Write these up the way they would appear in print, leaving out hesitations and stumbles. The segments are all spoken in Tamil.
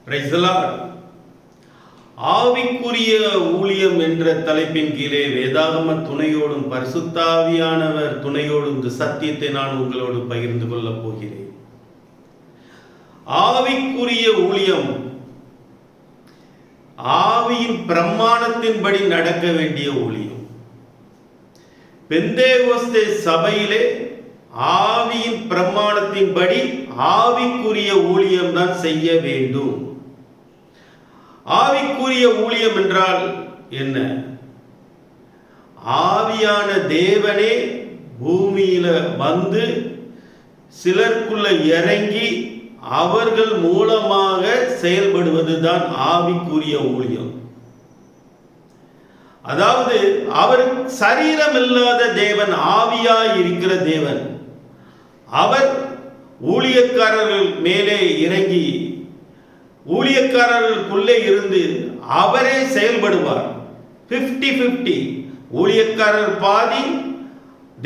Praise the Lord. ஆவிக்குரிய ஊழியம் என்ற தலைப்பின் கீழே வேதாகம துணையோடும் பரிசுத்தாவியானவர் துணையோடும் இந்த சத்தியத்தை நான் உங்களோடு பகிர்ந்து கொள்ளப் போகிறேன். ஆவிக்குரிய ஊழியம் ஆவியின் பிரமாணத்தின்படி நடக்க வேண்டிய ஊழியம். பெந்தேகோஸ்தே சபையிலே ஆவியின் பிரமாணத்தின்படி ஆவிக்குரிய ஊழியம் தான் செய்ய வேண்டும். ஆவிக்குரிய ஊழியம் என்றால் என்ன? ஆவியான தேவனே பூமியில வந்து சிலருக்குள்ள இறங்கி அவர்கள் மூலமாக செயல்படுவதுதான் ஆவிக்குரிய ஊழியம். அதாவது அவர் சரீரம் இல்லாத தேவன், ஆவியாய் இருக்கிற தேவன். அவர் ஊழியக்காரர்கள் மேலே இறங்கி ஊழியக்காரர்களுக்குள்ளே இருந்து அவரே செயல்படுவார். 50-50, ஊழியக்காரர் பாதி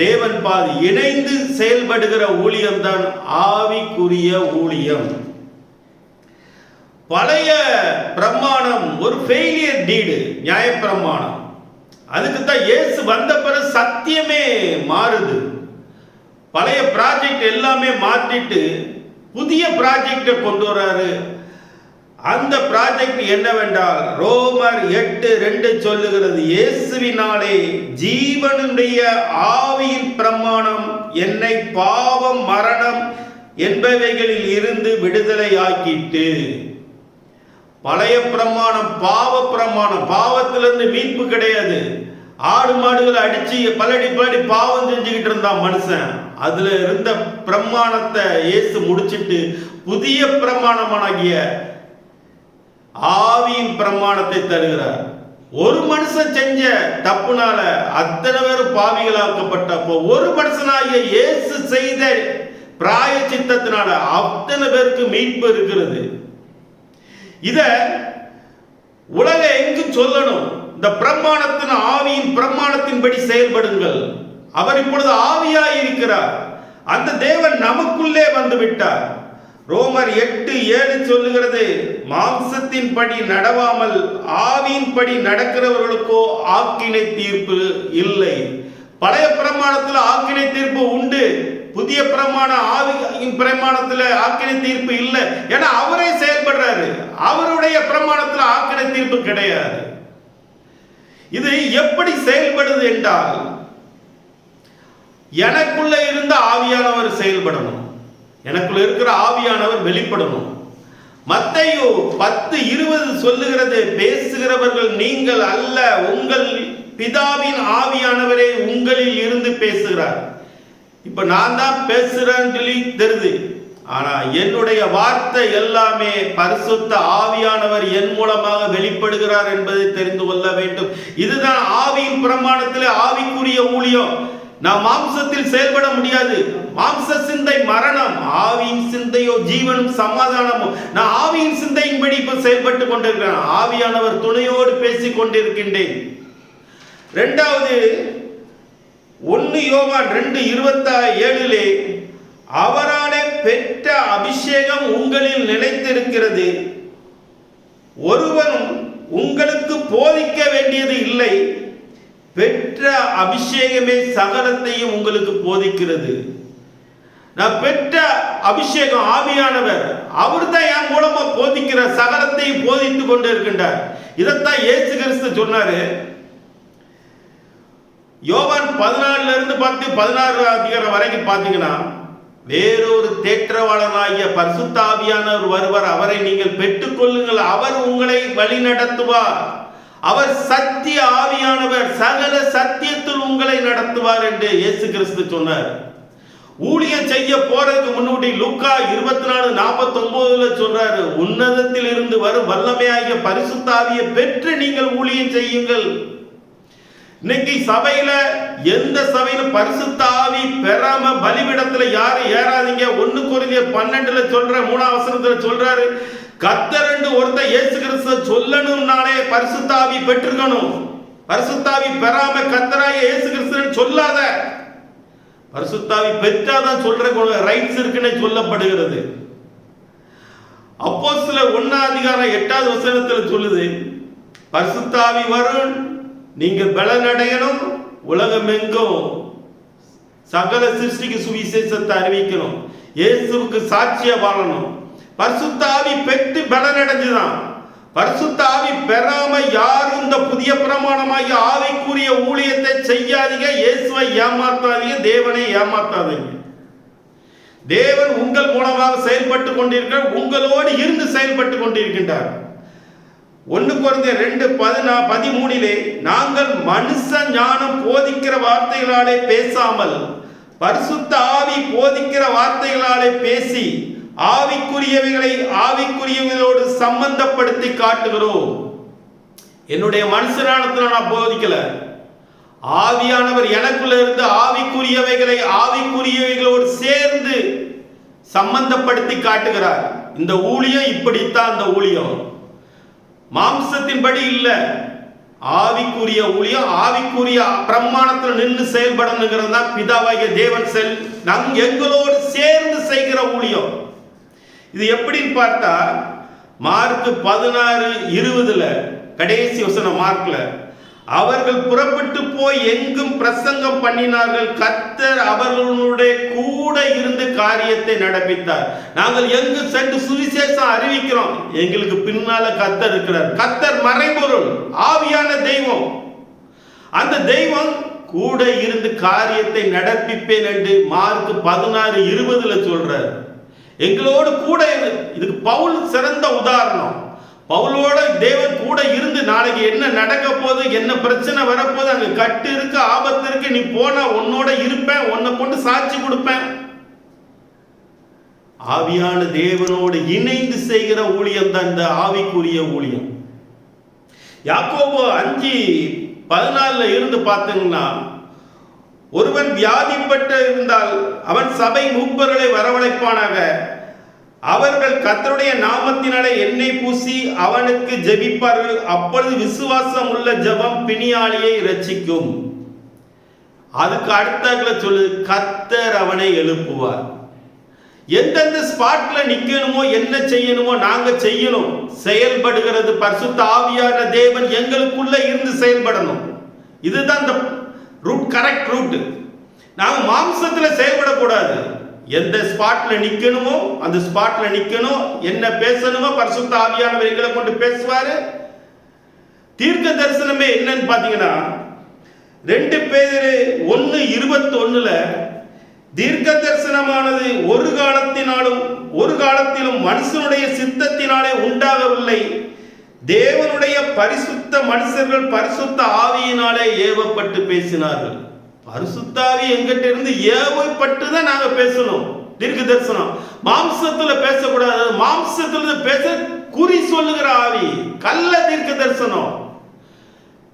தேவன் பாதி, இணைந்து செயல்படுகிற ஊழியம் தான் ஆவிக்குரிய ஊழியம். பழைய பிரமாணம் ஒரு ஃபெயிலியர் டீடு, நியாய பிரமாணம். அதுக்கு தான் இயேசு வந்த பிறகு சத்தியமே மாறுது. பழைய ப்ராஜெக்ட் எல்லாமே மாற்றிட்டு புதிய ப்ராஜெக்டை கொண்டு வராரு. அந்த ப்ராஜெக்ட் என்னவென்றால் ரோமர் 8:2 சொல்லுகிறது, இயேசுவினாலே ஜீவனுடைய ஆவியின் பிரமாணம் என்னை பாவம் மரணம் என்பவைகளில் இருந்து விடுதலை ஆக்கிட்டு. பழைய பிரமாணம் பாவ பிரமாணம், பாவத்திலிருந்து மீட்பு கிடையாது. ஆடு மாடுகளை அடிச்சு பலடி பாவம் செஞ்சுக்கிட்டு இருந்தான் மனுஷன். அதுல இருந்த பிரமாணத்தை இயேசு முடிச்சிட்டு புதிய பிரமாணமாகிய ஆவியின் பிரமாணத்தை தருகிறார். ஒரு மனுஷன் செஞ்ச தப்புனால அத்தனை பேரும் பாவிகளாக்கப்பட்டப்போ ஒரு மனுஷனாகிய இயேசு செய்த பிராயச்சித்தத்தினால அத்தனை பேருக்கு மீட்பு இருக்கிறது. இத உலக எங்கு சொல்லணும். இந்த பிரமாணத்தின் ஆவியின் பிரமாணத்தின்படி செயல்படுங்கள். அவர் இப்பொழுது ஆவியாய் இருக்கிறார். அந்த தேவன் நமக்குள்ளே வந்து விட்டார். ரோமர் 8:7 சொல்லுகிறது, மாம்சத்தின் படி நடவாமல் ஆவியின் படி நடக்கிறவர்களுக்கோ ஆக்கினை தீர்ப்பு இல்லை. பழைய பிரமாணத்தில் ஆக்கினை தீர்ப்பு உண்டு, புதிய பிரமாண ஆவியின் பிரமாணத்தில் ஆக்கினை தீர்ப்பு இல்லை. ஏன்னா அவரே செயல்படுறாரு. அவருடைய பிரமாணத்தில் ஆக்கினை தீர்ப்பு கிடையாது. இது எப்படி செயல்படுது என்றால், எனக்குள்ள இருந்த ஆவியானவர் செயல்படணும், எனக்குள்ள இருக்கிற ஆவியானவர் வெளிப்படணும். மத்தேயு 10:20 சொல்லுகிறது, பேசுகிறவர்கள் நீங்கள் அல்ல, உங்கள் பிதாவின் ஆவியானவரே உங்களில் இருந்து பேசுகிறார். இப்ப நான் தான் பேசுறேன்னு சொல்லி தெரியுது, ஆனா என்னுடைய வார்த்தை எல்லாமே பரிசுத்த ஆவியானவர் என் மூலமாக வெளிப்படுகிறார் என்பதை தெரிந்து கொள்ள வேண்டும். இதுதான் ஆவியின் பிரமாணத்திலே ஆவிக்குரிய ஊழியம். நான் மாம்சத்தில் செயல்பட முடியாது. மாம்ச சிந்தை மரணம், ஆவியின் சிந்தையோ ஜீவனும் சமாதானமும். நான் ஆவியின் சிந்தையின்படி இப்ப செயல்பட்டு கொண்டிருக்கிறேன். ஆவியானவர் துணையோடு பேசிக் கொண்டிருக்கின்றேன். இரண்டாவது 1 யோவான் 2:27 அவராலே பெற்ற அபிஷேகம் உங்களில் நிலைத்திருக்கிறது, ஒருவனும் உங்களுக்கு போதிக்க வேண்டியது இல்லை, பெற்ற அபிஷேகமே சகலத்தையும் உங்களுக்கு போதிக்கிறது. நான் பெற்ற அபிஷேகம் ஆவியானவர், அவர் தான் என் மூலமா போதிக்கிற, சகலத்தையும் போதித்து கொண்டு இருக்கின்றார். இதைத்தான் இயேசு கிறிஸ்து சொன்னாரு. யோவான் 14 அதிகாரம் வரைக்கும் பார்த்தீங்கன்னா, வேறொரு தேற்றவாளனாகிய பரிசுத்த ஆவியானவர் வருவார், அவரை நீங்கள் பெற்றுக்கொள்ளுங்கள், அவர் உங்களை வழி நடத்துவார். அவர் சத்திய ஆவியானவர், சகல சத்தியத்தில் உங்களை நடத்துவார் என்று இயேசு கிறிஸ்து சொன்னார். ஊழியம் செய்ய போறதுக்கு முன்னாடி லூக்கா 24:49 சொல்றாரு, உன்னதத்தில் இருந்து வரும் வல்லமையாகிய பரிசுத்த ஆவியை பெற்று நீங்கள் ஊழியம் செய்யுங்கள். இன்னைக்கு சபையில எந்த சபையிலும் பரிசுத்த ஆவி பெறாம பலிபீடத்துல யாரும் ஏறாதீங்க. 1 கொரிந்தியர் 12 சொல்ற 3ஆம் வசனத்துல சொல்றாரு, கர்த்தர் ஒருத்தர் இயேசு கிறிஸ்து சொல்லணும்னாலே பரிசுத்த ஆவி பெற்றிருக்கணும். பரிசுத்த ஆவி பெறாம கர்த்தராகிய இயேசு கிறிஸ்து சொல்லாத. பரிசுத்த ஆவி பெற்றாதான் சொல்ற ரைட்ஸ் இருக்குன்னு சொல்லப்படுகிறது. அப்போஸ்தலர் 1:8 சொல்லுது, பரிசுத்த ஆவி வரும், நீங்க பலனடையணும், உலகமெங்கும் சகல சிருஷ்டிக்கு சுவிசேஷத்தை அறிவிக்கணும், இயேசுவுக்கு சாட்சியா வாழணும். பரிசுத்த ஆவி பெற்று பலனடைஞ்சுதான். பரிசுத்த ஆவி பெறாம யாரும் இந்த புதிய பிரமாணமாகிய ஆவிக்குரிய ஊழியத்தை செய்யாதீங்க. இயேசுவை ஏமாத்தாதீங்க, தேவனை ஏமாத்தாதீங்க. தேவன் உங்கள் மூலமாக செயல்பட்டு கொண்டிருக்கிறார், உங்களோடு இருந்து செயல்பட்டு கொண்டிருக்கின்றார். 1 கொரிந்தியர் 2:13 நாங்கள் மனுஷ ஞானம் போதிக்கிற வார்த்தைகளாலே பேசாமல் பரிசுத்த ஆவி போதிக்கிற வார்த்தைகளாலே பேசி ஆவிக்குரியவைகளை ஆவிக்குரியவைகளோடு சம்பந்தப்படுத்தி காட்டுகிறோம். என்னுடைய மனுஷனானத்துல நான் போதிக்கல, ஆவியானவர் எனக்குள்ள இருந்து ஆவிக்குரியவைகளை ஆவிக்குரியவைகளோடு சேர்ந்து சம்பந்தப்படுத்தி காட்டுகிறார். இந்த ஊழியம் இப்படித்தான். இந்த ஊழியம் மாம்சத்தின்படி இல்ல, ஆவிக்குரிய ஊழியம், ஆவிக்குரிய பிரமாணத்தில் நின்று செயல்படணுங்கிறது தான் பிதாவாகிய தேவன் எங்களோடு சேர்ந்து செய்கிற ஊழியம். இது எப்படின்னு பார்த்தா, மார்க் 16:20 கடைசி வசனம் மார்க்ல, அவர்கள் புறப்பட்டு போய் எங்கும் பிரசங்கம் பண்ணினார்கள், கர்த்தர் அவர்களுடைய கூட இருந்து காரியத்தை நடப்பித்தார். நாங்கள் எங்கு சென்று சுவிசேஷம் அறிவிக்கிறோம், எங்களுக்கு பின்னால கர்த்தர் இருக்கிறார். கர்த்தர் மறைபொருள், ஆவியான தெய்வம். அந்த தெய்வம் கூட இருந்து காரியத்தை நடப்பிப்பேன் என்று மார்க் 16:20 சொல்றார். எங்களோடு கூட. இதுக்கு பவுல் சிறந்த உதாரணம். பவுலோட தேவன் கூட இருந்து நாளைக்கு என்ன நடக்க போகுது, என்ன பிரச்சனை வரப்போகுது, அங்க கட்டு இருக்கு, ஆபத்து இருக்கு, நீ போனா உன்னோட இருப்பேன், உன்னை கொண்டு சாட்சி கொடுப்பேன். ஆவியான தேவனோடு இணைந்து செய்கிற ஊழியம் தான் இந்த ஆவிக்குரிய ஊழியம். யாக்கோபு 5:14 இருந்து பார்த்தீங்கன்னா, ஒருவன் வியாதிப்பட்டு இருந்தால் அவன் சபை மூப்பர்களை வரவழைப்பானாக, அவர்கள் கர்த்தருடைய நாமத்தினாலே எண்ணெய் பூசி அவனுக்கு ஜெபிப்பார்கள், அப்பொழுது விசுவாசம் உள்ள ஜெபம் பிணியாளியை இரட்சிக்கும். அதுக்கு அடுத்த சொல்லு, கர்த்தர் அவனை எழுப்புவார். எந்தெந்த ஸ்பாட்ல நிக்கணுமோ என்ன செய்யணுமோ நாங்க செய்யணும். செயல்படுகிறது பரிசுத்த ஆவியான தேவன் எங்களுக்குள்ள இருந்து செயல்படணும். இதுதான் இந்த ரூட், கரெக்ட் ரூட். நாங்க மாம்சத்துல செயல்படக்கூடாது. எந்த ஸ்பாட்ல நிக்கணுமோ அந்த ஸ்பாட்ல நிக்கணும். என்ன பேசணுமோ பரிசுத்த ஆவியானவர் எங்களை கொண்டு பேசுவாரு. தீர்க்க தரிசனமே என்னன்னு பாத்தீங்கன்னா, 2 பேதுரு 1:21 தீர்க்க தரிசனமானது ஒரு காலத்திலும் மனுஷனுடைய சித்தத்தினாலே உண்டாகவில்லை, தேவனுடைய பரிசுத்த மனுஷர்கள் பரிசுத்த ஆவியினாலே ஏவப்பட்டு பேசினார்கள். பரிசுத்த ஆவி எங்கிட்ட இருந்து ஏவப்பட்டு தான் நாங்க பேசணும். தீர்க்க தரிசனம் மாம்சத்துல பேசக்கூடாது. மாம்சத்துல பேச குறி சொல்லுகிற ஆவி, கள்ள தீர்க்க தரிசனம்.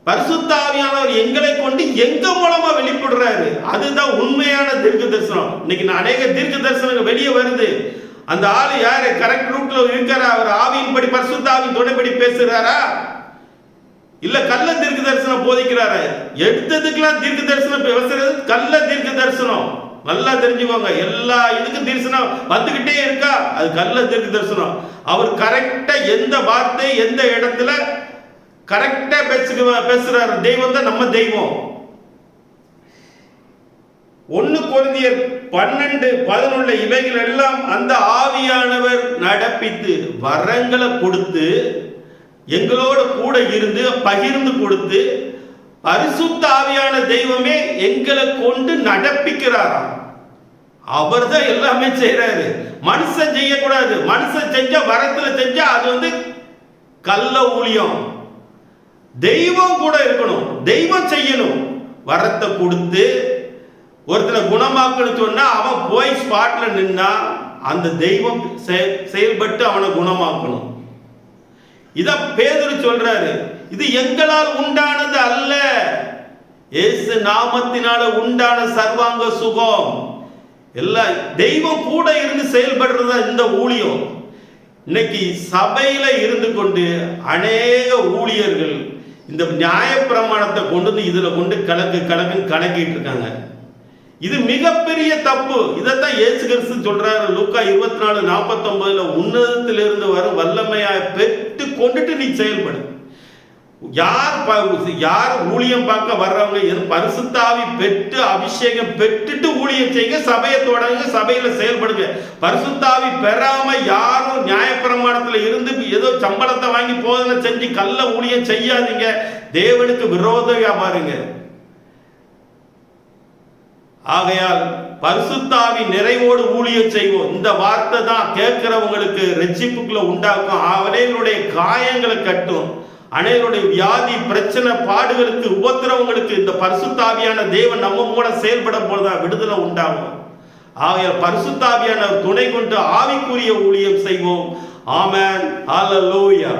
பரிசுத்த ஆவியானவர் எங்களை கொண்டு எங்க மூலமா வெளிப்படுறாரு, அதுதான் உண்மையான தீர்க்க தரிசனம். இன்னைக்கு அநேக தீர்க்க தரிசனங்கள் வெளியே வருது. அந்த ஆளு யாரு, கரெக்ட் ரூட்ல இருக்கிற அவர் ஆவியின்படி பரிசுத்த ஆவியின் துணைப்படி பேசுறாரா, இல்ல கள்ள தீர்க்க தரிசனம் போதிக்கிறாரு? எடுத்ததுக்கெல்லாம் தீர்க்க தரிசனம் பேசுறது கள்ள தீர்க்க தரிசனம். நல்லா தெரிஞ்சுக்கோங்க. எல்லா இதுக்கும் தரிசனம் வந்துகிட்டே இருக்கா, அது கள்ள தீர்க்க தரிசனம். அவர் கரெக்டா எந்த வார்த்தை எந்த இடத்துல கரெக்டா பேசுறாரு. தெய்வம் தான் நம்ம தெய்வம். 1 கொரிந்தியர் 12:11 இவைகள் எல்லாம் அந்த ஆவியானவர் நடப்பித்து வரங்களை கொடுத்து எங்களோட கூட இருந்து பகிர்ந்து கொடுத்து, பரிசுத்த ஆவியான தெய்வமே எங்களை கொண்டு நடப்பிக்கிறாராம். அவர் தான் எல்லாமே செய்யறாரு. மனுஷன் செய்யக்கூடாது. மனுஷன் செஞ்ச வரத்துல செஞ்சா அது கள்ள ஊழியம். தெய்வம் கூட இருக்கணும், தெய்வம் செய்யணும். வரத்தை கொடுத்து ஒருத்தனை குணமாக்கணும் சொன்னா அவன் போய் ஸ்பாட்ல நின்னா அந்த தெய்வம் செயல்பட்டு அவனை குணமாக்கணும். இத பேதுரு சொல்றாரு, இது எங்களால் உண்டானது அல்ல, இயேசு நாமத்தினால உண்டான சர்வாங்க சுகம். எல்லாம் தெய்வம் கூட இருந்து செயல்படுறதா இந்த ஊழியம். இன்னைக்கு சபையில இருந்து கொண்டு அநேக ஊழியர்கள் இந்த நியாய பிரமாணத்தை கொண்டு இதுல கொண்டு கலக்கிட்டு இருக்காங்க. இது மிகப்பெரிய தப்பு. இதைத்தான் இயேசு கிறிஸ்து சொல்றாரு லூக்கா 24:49, உன்னதத்திலிருந்து வரும் வல்லமையாய் பெற்று கொண்டுட்டு நீ செயல்படு. யார் ஊழியம் பார்க்க வர்றவங்க பரிசுத்த ஆவி பெற்று அபிஷேகம் பெற்றுட்டு ஊழியம் செய்யுங்க, சபையை தொடங்க, சபையில செயல்படுங்க. பரிசுத்த ஆவி பெறாம யாரும் நியாயப்பிரமாணத்துல இருந்து ஏதோ சம்பளத்தை வாங்கி போதனை செஞ்சு கள்ள ஊழியம் செய்யாதீங்க. தேவனுக்கு விரோதமா பாருங்க. ஆகையால் பரிசுத்தாவி நிறைவோடு ஊழியம் செய்வோம். இந்த வார்த்தை தான் கேட்கிறவங்களுக்கு ரட்சிப்புக்குள்ள உண்டாக்கும், அனைவருடைய காயங்களை கட்டும், அனைவருடைய வியாதி பிரச்சனை பாடுகளுக்கு உபத்திரவங்களுக்கு இந்த பரிசுத்தாவியான தேவன் நம்ம மூலம் செயல்பட போதுதான் விடுதலை உண்டாகும். ஆகையால் பரிசுத்தாவியான துணை கொண்டு ஆவிக்குரிய ஊழியம் செய்வோம். ஆமென். ஹல்லேலூயா.